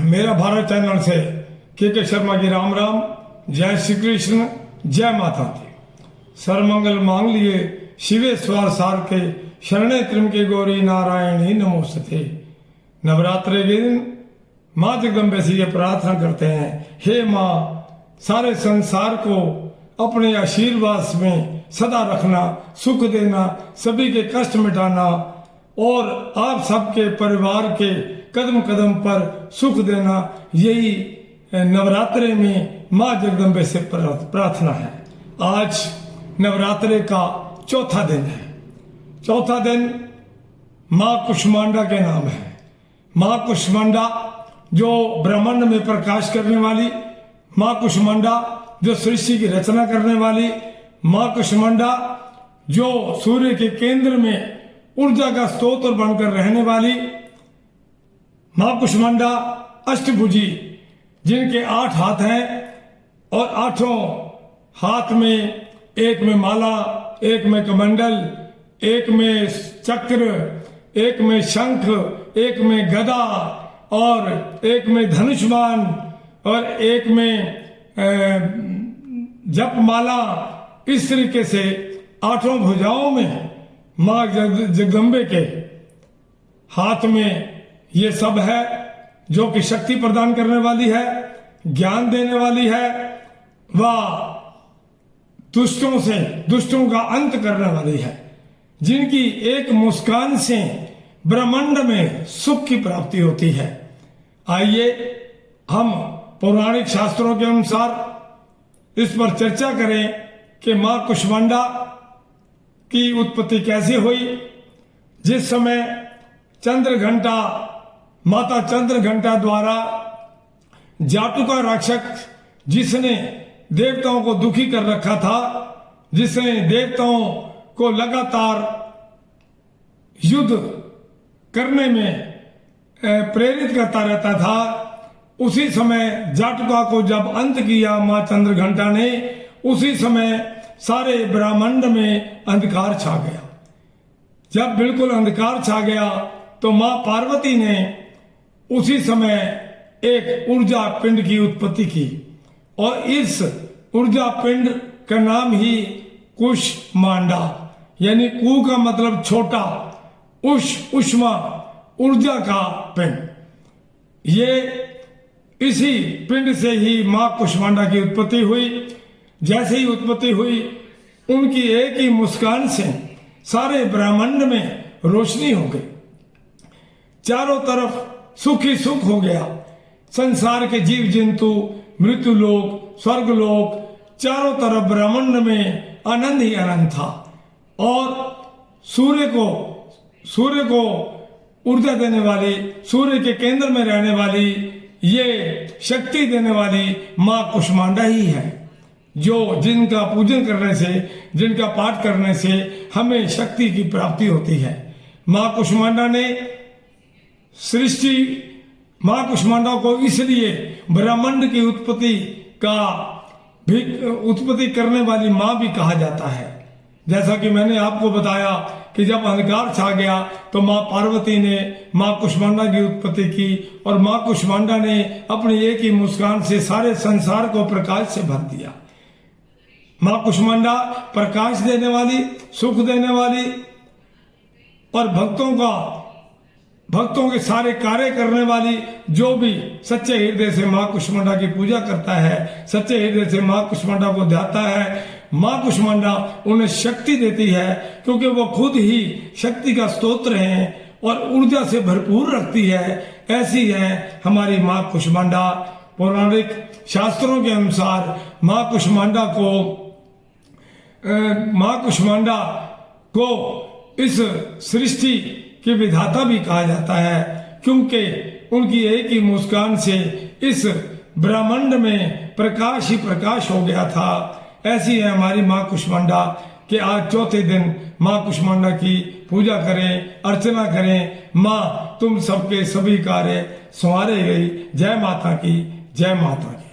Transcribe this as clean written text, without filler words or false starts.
मेरा भारत चैनल से के शर्मा की राम राम। जय श्री कृष्ण, जय माता दी। सर्वमंगल मांग लिए शिवे स्वार सार के, शरणे त्रिम के गौरी नारायणी नमोस्तुते। नवरात्रि के दिन माँ जगदम्बे से ये प्रार्थना करते हैं, हे माँ, सारे संसार को अपने आशीर्वाद में सदा रखना, सुख देना, सभी के कष्ट मिटाना और आप सबके परिवार के कदम कदम पर सुख देना। यही नवरात्रि में माँ जगदम्बे से प्रार्थना है। आज नवरात्रि का चौथा दिन है। चौथा दिन माँ कुष्मांडा के नाम है। माँ कुष्मांडा जो ब्रह्मांड में प्रकाश करने वाली, माँ कुष्मांडा जो सृष्टि की रचना करने वाली, माँ कुष्मांडा जो सूर्य के केंद्र में ऊर्जा का स्रोत बनकर रहने वाली, माँ कुष्मांडा अष्टभुजी जिनके 8 हाथ हैं और 8 हाथ में, एक में माला, एक में कमंडल, एक में चक्र, एक में शंख, एक में गदा और एक में धनुष्मान और एक में जपमाला। इस तरीके से 8 भुजाओं में माँ जगदम्बे के हाथ में ये सब है, जो कि शक्ति प्रदान करने वाली है, ज्ञान देने वाली है, वह दुष्टों का अंत करने वाली है, जिनकी एक मुस्कान से ब्रह्मांड में सुख की प्राप्ति होती है। आइए हम पौराणिक शास्त्रों के अनुसार इस पर चर्चा करें कि माँ कुष्मांडा की उत्पत्ति कैसे हुई। जिस समय माता चंद्र घंटा द्वारा जाटुका राक्षस, जिसने देवताओं को दुखी कर रखा था, जिसने देवताओं को लगातार युद्ध करने में प्रेरित करता रहता था, उसी समय जाटुका को जब अंत किया माँ चंद्र घंटा ने, उसी समय सारे ब्रह्मांड में अंधकार छा गया। जब बिल्कुल अंधकार छा गया तो माँ पार्वती ने उसी समय एक ऊर्जा पिंड की उत्पत्ति की और इस ऊर्जा पिंड का नाम ही कुष्मांडा, यानी कु का मतलब छोटा, उष्मा, ऊर्जा का पिंड। ये इसी पिंड से ही माँ कुष्मांडा की उत्पत्ति हुई। जैसे ही उत्पत्ति हुई, उनकी एक ही मुस्कान से सारे ब्रह्मांड में रोशनी हो गई, चारों तरफ सुख ही सुख हो गया। संसार के जीव जंतु, मृत्यु लोक, स्वर्ग लोक, चारों तरफ ब्रह्मांड में आनंद ही आनंद था। और सूर्य को ऊर्जा देने वाली, सूर्य के केंद्र में रहने वाली, ये शक्ति देने वाली माँ कुष्मांडा ही है, जो जिनका पूजन करने से, जिनका पाठ करने से हमें शक्ति की प्राप्ति होती है। माँ कुष्मांडा ने माँ कुष्मांडा को इसलिए ब्रह्मांड की उत्पत्ति करने वाली माँ भी कहा जाता है। जैसा कि मैंने आपको बताया कि जब अंधकार छा गया तो माँ पार्वती ने माँ कुष्मांडा की उत्पत्ति की और माँ कुष्मांडा ने अपनी एक ही मुस्कान से सारे संसार को प्रकाश से भर दिया। माँ कुष्मांडा प्रकाश देने वाली, सुख देने वाली और भक्तों के सारे कार्य करने वाली, जो भी सच्चे हृदय से माँ कुष्मांडा की पूजा करता है, सच्चे हृदय से माँ कुष्मांडा को ध्याता है, माँ कुष्मांडा उन्हें शक्ति देती है, क्योंकि वो खुद ही शक्ति का स्तोत्र है और ऊर्जा से भरपूर रखती है। ऐसी है हमारी माँ कुष्मांडा। पौराणिक शास्त्रों के अनुसार माँ कुष्मांडा को इस सृष्टि की विधाता भी कहा जाता है, क्योंकि उनकी एक ही मुस्कान से इस ब्रह्मांड में प्रकाश ही प्रकाश हो गया था। ऐसी है हमारी माँ कुष्मांडा कि आज चौथे दिन माँ कुष्मांडा की पूजा करें, अर्चना करें। माँ तुम सबके सभी कार्य संवारे गई। जय माता की, जय माता की।